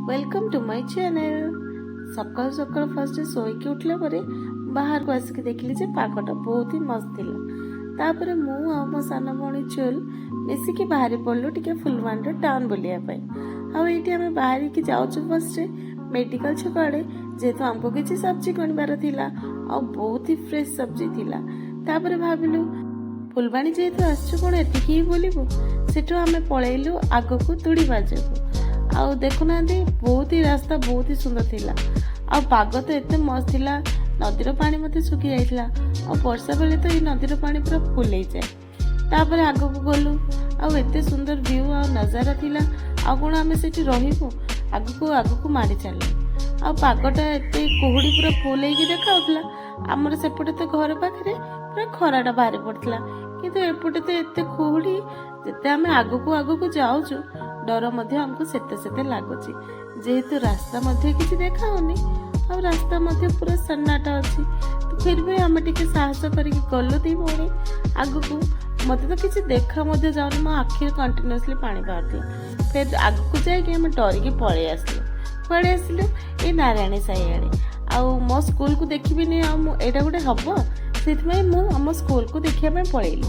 Welcome to my channel. सकाल सकाल first शोईकी उठला परे बाहर को आसिक देखिली जे पागटा बहुत ही मस्त थिला। तापर मु आ मो साना भणी चुल मिसिकी बाहर पड़लु टिके फुलवानी टाउन बुलिया पई। आ एठी हमें बाहर की जाउछु फर्स्ट मेडिकल छक आड़े जेतो हमको किछि सब्जी किणबार थिला आ बहुत ही फ्रेश सब्जी थिला। तापर भाबिलु फुलवानी जेतो आछछु कोन एतिकी बोलिबो सेठो हमें पळेइलु आगको तुडी बाजको। आउ देखुना बहुत ही रास्ता बहुत ही सुंदर थिला। आ पाग तो एते मस्त थिला। नदीर पानी मते सुखी जाइथिला आ वर्षा बेले तो ये नदीर पानी पूरा फुल हो जाए। तापर आगो को गलु आ एते सुंदर व्यू आ नजारा थिला। आ कोन हमें सेठी रहिबो आगो को मारी चलले। आ पागटा एते कोहुडी पूरा फुल हेकी देखाउतला। हमर सेपटे तो घर पाखरे पूरा खराटा बाहर पड़तला किंतु एपटे तो एते कोहुडी जेते हमें आगो को जाउछु डर मध्य हमको सेते सेते लागुची जेहेतु रास्ता मध्य किसी देखा होनी और रास्ता मध्य पूरा सन्नाटा अच्छी। तो फिर भी हमें टिके साहस करके गलु दी भौणी आगु को। मत तो किसी देखा मध्य जाऊनी मो आखिर कंटिन्यूअसली पानी बाहर। फिर आगु को जाके हमें डरिकी पळै आसलु। पळै आसलु ए नारायणी साई आड़े। आउ मो स्कूल को देखिबि नै एटा गोटे हबो सेथमै मु हम स्कूल को देखिया पे पळैली।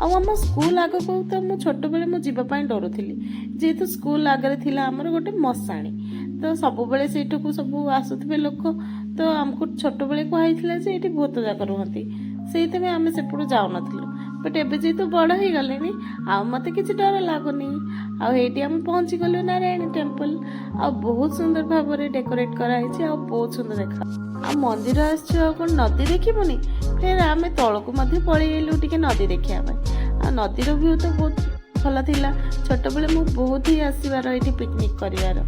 आम स्कूल आग को तो मु छोट बेले मु जीवा पाई डरुथिली जेहेतु स्कूल आगे थिला हमर गोटे मशाणी। तो सब बेले सेठू को सब आसुथिबे लोक। तो हमको छोट बेले कहैथिला जे एठी भूत जाक रुहंती सेइते में आमे सेपटू जाउ नथिलु। बट एबे जेहेतु बड़ हो गलेनी आ मते किछि डर लागुनी। आ एठी हम पहुंची गलु नारायणी टेम्पल। आ बहुत सुंदर भाबरे डेकोरेट करा हिछि आ बहुत सुंदर देखा। आ मंदिर आछो आ कोन नदी देखिबोनी। फिर आमे तळको मध्ये पळै एलु टिके नदी देखिया पाई। आ नदीर व्यू तो बहुत भल थिला। छोट बेले मु बहुत ही आसीबार एठी पिकनिक करिवार।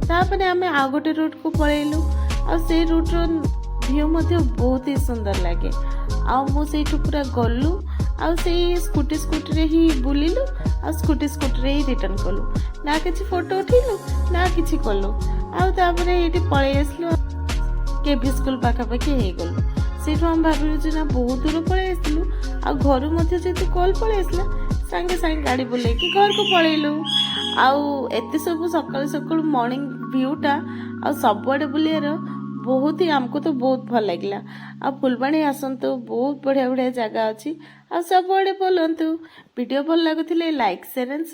तापरे आमे आ गोटे रूट को पळैलु आ से रूट रो व्यू मध्ये बहुत ही सुंदर लागे। आ मु सेठु पूरा गल्लु आ से स्कूटी रे ही बुलिलु आ स्कूटी रे ही रिटर्न कलु। ना किछि फोटो उठिलु ना किछि कलु। आ तापरे एठी पळै आसलु केबी स्कूल पाखा पाखी हे गलु। सेठु हम भाबिलु जे ना बहुत दूर पळै आसलु आ घर मध्ये जेतु कॉल पळै आसला संगे संगे गाड़ी बुले कि घर को पळैलु। आउ एते सब सकाळ सकाळ मॉर्निंग व्यूटा आ सबआडे बुलियार बहुत ही हमको तो बहुत भल लागिला। आ फुलबाणी आसंतु बहुत बढ़िया बढ़िया जगह अच्छी आ सबआडे बोलंतु। वीडियो भल लागुथिले लाइक शेयर एंड